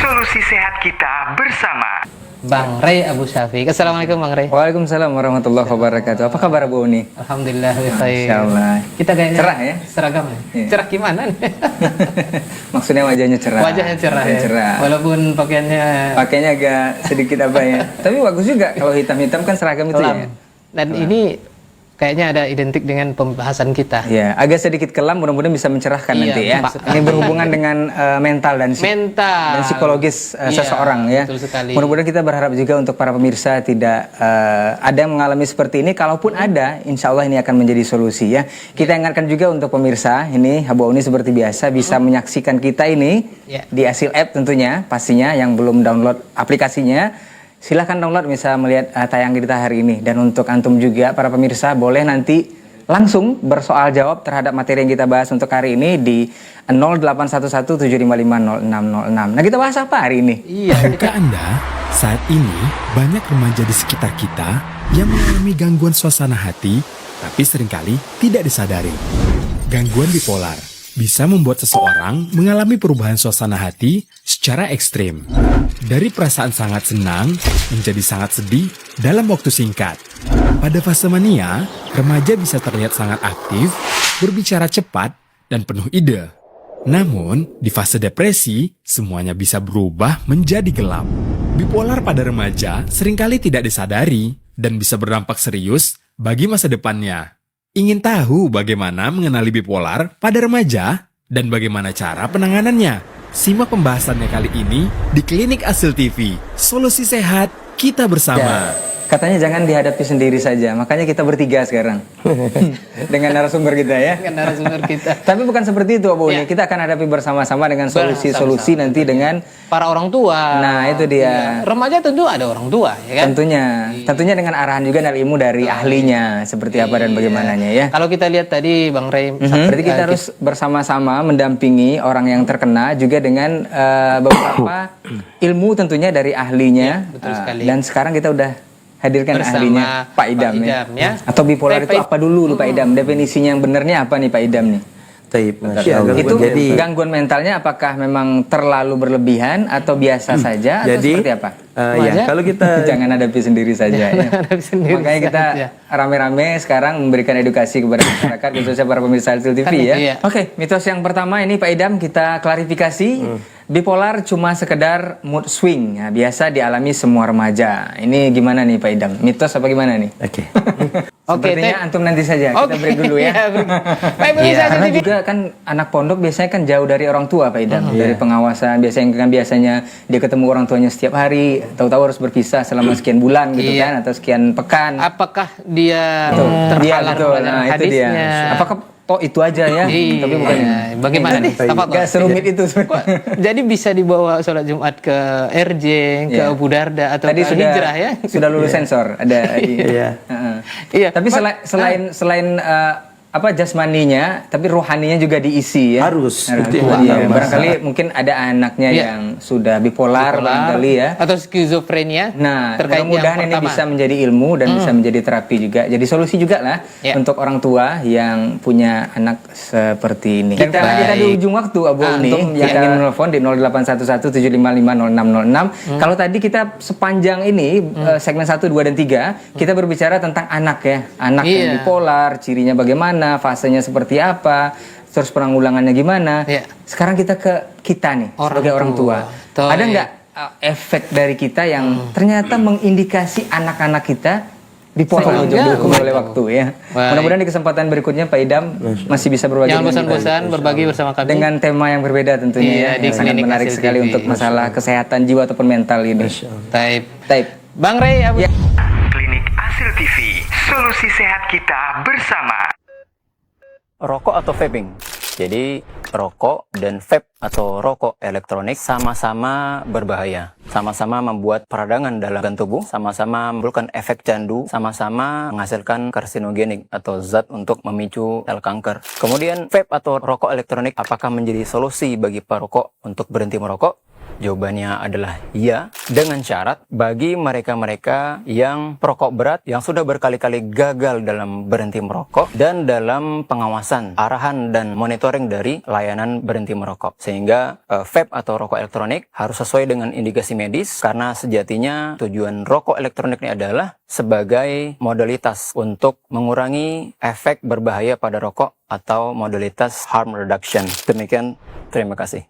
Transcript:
Solusi sehat kita bersama Bang Ray Abu Syafiq. Assalamualaikum Bang Ray. Waalaikumsalam warahmatullahi wabarakatuh. Apa kabar Bu Uni? Alhamdulillah baik. Insyaallah. Kita kayaknya cerah ya? Seragam ya? Iya. Cerah gimana nih? Maksudnya wajahnya cerah. Wajahnya cerah ya. Cerah. Walaupun Pakainya agak sedikit apa ya. Tapi bagus juga kalau hitam-hitam kan seragam itu kelam. ya. Dan ini kayaknya ada identik dengan pembahasan kita. Ya, agak sedikit kelam, mudah-mudahan bisa mencerahkan Iya, nanti ya. betul sekali. Ini berhubungan dengan mental dan psikologis Iya, seseorang ya. betul sekali. Mudah-mudahan kita berharap juga untuk para pemirsa tidak ada yang mengalami seperti ini. Kalaupun ada, insya Allah ini akan menjadi solusi ya. Kita ingatkan juga untuk pemirsa, ini Abu Uni seperti biasa bisa menyaksikan kita ini di Asil App tentunya, pastinya yang belum download aplikasinya. Silahkan download bisa melihat tayang kita hari ini. Dan untuk antum juga para pemirsa boleh nanti langsung bersoal jawab terhadap materi yang kita bahas untuk hari ini di 081175506606. Nah, kita bahas apa hari ini? Iya. Tahukah Anda, saat ini banyak remaja di sekitar kita yang mengalami gangguan suasana hati, tapi seringkali tidak disadari. Gangguan bipolar bisa membuat seseorang mengalami perubahan suasana hati secara ekstrim. Dari perasaan sangat senang menjadi sangat sedih dalam waktu singkat. Pada fase mania, remaja bisa terlihat sangat aktif, berbicara cepat, dan penuh ide. Namun, di fase depresi, semuanya bisa berubah menjadi gelap. Bipolar pada remaja seringkali tidak disadari dan bisa berdampak serius bagi masa depannya. Ingin tahu bagaimana mengenali bipolar pada remaja dan bagaimana cara penanganannya? Simak pembahasannya kali ini di Klinik Asil TV. Solusi sehat kita bersama. Katanya jangan dihadapi sendiri saja, makanya kita bertiga sekarang dengan narasumber kita ya. Dengan narasumber kita. Tapi bukan seperti itu Abu Uni, Ya. kita akan hadapi bersama-sama dengan solusi-solusi nanti dengan Para orang tua. Nah, itu dia. Iya. Remaja tentu ada orang tua, ya kan? Tentunya dengan arahan juga dari ilmu dari ahlinya seperti apa dan bagaimananya ya. Kalau kita lihat tadi Bang Ray, Berarti kita harus bersama-sama mendampingi orang yang terkena juga dengan beberapa ilmu tentunya dari ahlinya. Betul sekali. Dan sekarang kita udah hadirkan Bersama ahlinya Pak Idam, Pak Idam, ya. Atau bipolar itu apa dulu Pak Idam? Definisinya yang benarnya apa nih Pak Idam nih? Taib, Masya Allah. Itu Jadi, gangguan mentalnya apakah memang terlalu berlebihan atau biasa saja atau jadi, seperti apa? ya, kalau kita Jangan hadapi sendiri saja ya. hadapi sendiri Makanya kita saja. rame-rame sekarang memberikan edukasi kepada masyarakat khususnya para pemirsa Asil TV ya. Iya. Oke, mitos yang pertama ini Pak Idam kita klarifikasi. Bipolar cuma sekedar mood swing, ya, biasa dialami semua remaja. Ini gimana nih Pak Idam? Mitos apa gimana nih? oke. Sepertinya antum nanti saja. Kita break dulu ya. Iya, break. Baik, pemirsa Asil Karena TV. juga kan anak pondok biasanya kan jauh dari orang tua Pak Idam, dari pengawasan. Biasanya dia ketemu orang tuanya setiap hari, tahu-tahu harus berpisah selama sekian bulan gitu kan, atau sekian pekan. Apakah dia Dia terhalang betul, dengan nah itu dia. hadisnya? Apakah toh itu aja ya? Iya. Tapi bukan. Bagaimana nih? Tafadhol. Gak serumit itu Kok jadi bisa dibawa sholat Jumat ke RJ, ke Iya. Abu Darda atau Tadi ke sudah Hijrah ya? sudah lulus sensor ada. Iya. Heeh. Iya. Tapi selain apa jasmaninya, tapi rohaninya juga diisi ya. Harus. Iya, barangkali mungkin ada anaknya Iya. yang sudah bipolar barangkali ya. Atau skizofrenia. Nah, terkait mudah-mudahan yang ini pertama. bisa menjadi ilmu dan bisa menjadi terapi juga. Jadi solusi juga lah Ya. untuk orang tua yang punya anak seperti ini. Dan Kita- karena kita di Baik. ujung waktu Abu Uni Untuk yang ingin menelpon di 0811755066. Kalau tadi kita sepanjang ini segmen 1, 2 dan 3 kita berbicara tentang anak ya. Anak yang Iya. bipolar, cirinya bagaimana, fasenya seperti apa, terus penanggulangannya gimana. Iya. Sekarang kita ke kita nih sebagai orang tua. Tuh, Ada iya. nggak efek dari kita yang ternyata mengindikasi anak-anak kita bipolar Sehingga- dihukum oleh waktu ya. Baik. Mudah-mudahan di kesempatan berikutnya Pak Idam masih bisa berbagi Jangan dengan kita. bosan-bosan berbagi bersama kami. Dengan tema yang berbeda tentunya Iya, di yang sangat Klinik menarik Asil sekali TV. untuk masalah kesehatan jiwa ataupun mental ini. Taib. Taib. Bang Ray, Ya. Klinik Asil TV. Solusi sehat kita bersama. Rokok atau vaping. Jadi rokok dan vape atau rokok elektronik sama-sama berbahaya. Sama-sama membuat peradangan dalam organ tubuh, sama-sama menimbulkan efek candu, sama-sama menghasilkan karsinogenik atau zat untuk memicu sel kanker. Kemudian vape atau rokok elektronik apakah menjadi solusi bagi perokok untuk berhenti merokok? Jawabannya adalah ya, dengan syarat bagi mereka-mereka yang perokok berat yang sudah berkali-kali gagal dalam berhenti merokok dan dalam pengawasan, arahan dan monitoring dari layanan berhenti merokok. Sehingga vape atau rokok elektronik harus sesuai dengan indikasi medis, karena sejatinya tujuan rokok elektronik ini adalah sebagai modalitas untuk mengurangi efek berbahaya pada rokok atau modalitas harm reduction. Demikian, terima kasih.